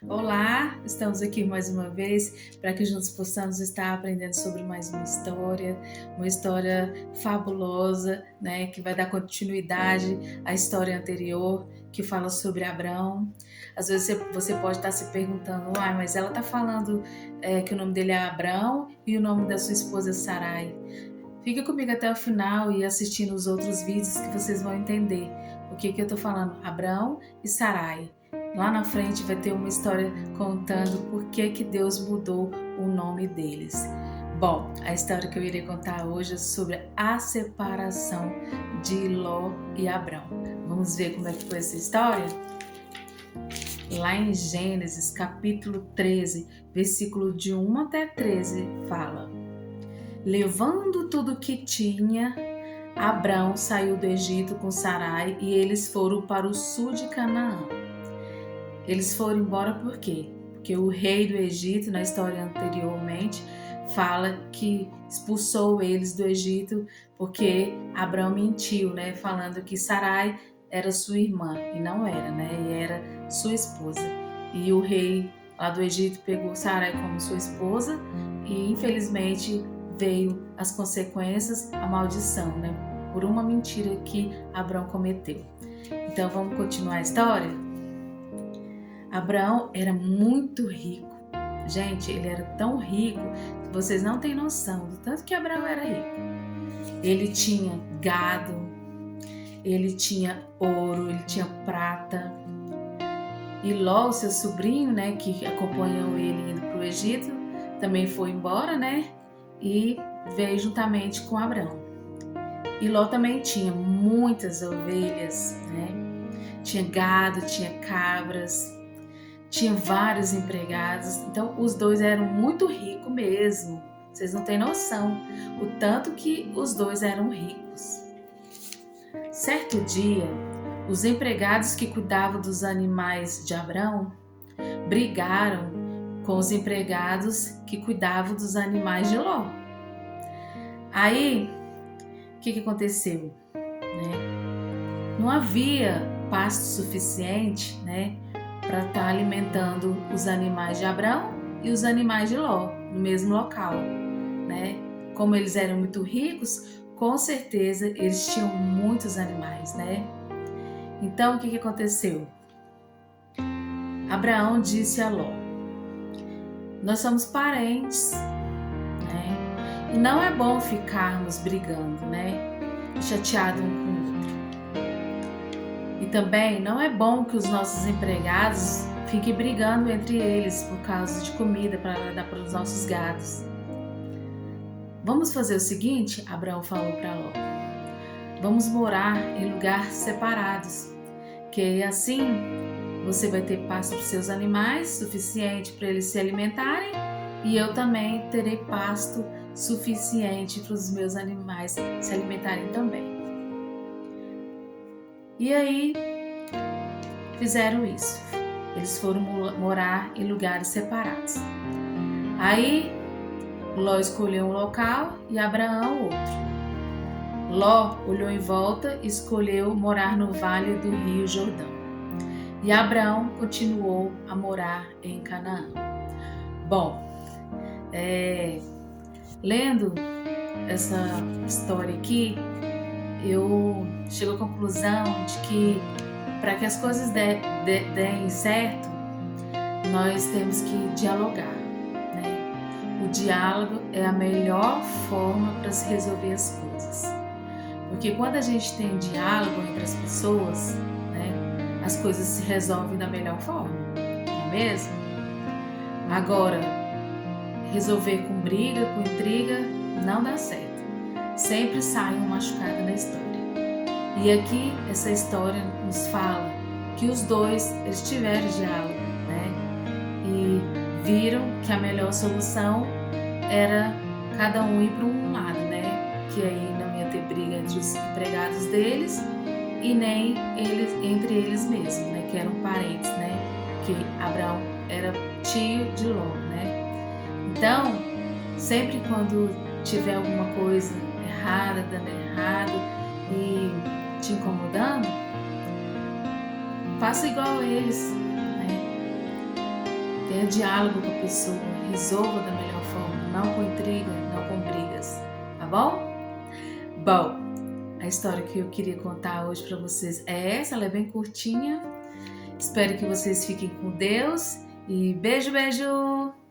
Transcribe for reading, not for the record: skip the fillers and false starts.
Olá, estamos aqui mais uma vez para que juntos possamos estar aprendendo sobre mais uma história fabulosa, né, que vai dar continuidade à história anterior, que fala sobre Abraão. Às vezes você pode estar se perguntando, mas ela está falando que o nome dele é Abraão e o nome da sua esposa é Sarai. Fica comigo até o final e assistindo os outros vídeos que vocês vão entender o que eu estou falando, Abraão e Sarai. Lá na frente vai ter uma história contando por que Deus mudou o nome deles. Bom, a história que eu irei contar hoje é sobre a separação de Ló e Abrão. Vamos ver como é que foi essa história? Lá em Gênesis, capítulo 13, versículo de 1 até 13, fala: Levando tudo que tinha, Abrão saiu do Egito com Sarai e eles foram para o sul de Canaã. Eles foram embora por quê? Porque o rei do Egito, na história anteriormente, fala que expulsou eles do Egito porque Abrão mentiu, né? Falando que Sarai era sua irmã e não era, né? E era sua esposa. E o rei lá do Egito pegou Sarai como sua esposa e infelizmente veio as consequências, a maldição, né? Por uma mentira que Abrão cometeu. Então vamos continuar a história? Abraão era muito rico. Gente, ele era tão rico que vocês não têm noção do tanto que Abraão era rico. Ele tinha gado, ele tinha ouro, ele tinha prata. E Ló, seu sobrinho, né, que acompanhou ele indo para o Egito, também foi embora, né, e veio juntamente com Abraão. E Ló também tinha muitas ovelhas, né, tinha gado, tinha cabras, tinha vários empregados, então os dois eram muito ricos mesmo. Vocês não têm noção o tanto que os dois eram ricos. Certo dia, os empregados que cuidavam dos animais de Abrão brigaram com os empregados que cuidavam dos animais de Ló. Aí, o que aconteceu? Não havia pasto suficiente, né, para estar alimentando os animais de Abrão e os animais de Ló no mesmo local, né? Como eles eram muito ricos, com certeza eles tinham muitos animais, né? Então o que aconteceu? Abraão disse a Ló: nós somos parentes, né? E não é bom ficarmos brigando, né? Chateado um com o outro. E também não é bom que os nossos empregados fiquem brigando entre eles por causa de comida para dar para os nossos gados. Vamos fazer o seguinte, Abraão falou para Ló. Vamos morar em lugares separados, que assim você vai ter pasto para os seus animais suficiente para eles se alimentarem e eu também terei pasto suficiente para os meus animais se alimentarem também. E aí fizeram isso. Eles foram morar em lugares separados. Aí Ló escolheu um local e Abraão outro. Ló olhou em volta e escolheu morar no vale do rio Jordão. E Abraão continuou a morar em Canaã. Bom, lendo essa história aqui, eu chego à conclusão de que para que as coisas deem certo, nós temos que dialogar, né? O diálogo é a melhor forma para se resolver as coisas. Porque quando a gente tem diálogo entre as pessoas, né, as coisas se resolvem da melhor forma, não é mesmo? Agora, resolver com briga, com intriga, não dá certo. Sempre sai um machucado na história. E aqui essa história nos fala que os dois eles tiveram diálogo, né? E viram que a melhor solução era cada um ir para um lado, né? Que aí não ia ter briga entre os empregados deles e nem eles entre eles mesmos, né? Que eram parentes, né? Que Abraão era tio de Ló, né? Então, sempre quando tiver alguma coisa errada, dando errado e te incomodando, faça igual a eles, né? Tenha diálogo com a pessoa, resolva da melhor forma, não com intriga, não com brigas, tá bom? Bom, a história que eu queria contar hoje para vocês é essa, ela é bem curtinha. Espero que vocês fiquem com Deus e beijo, beijo!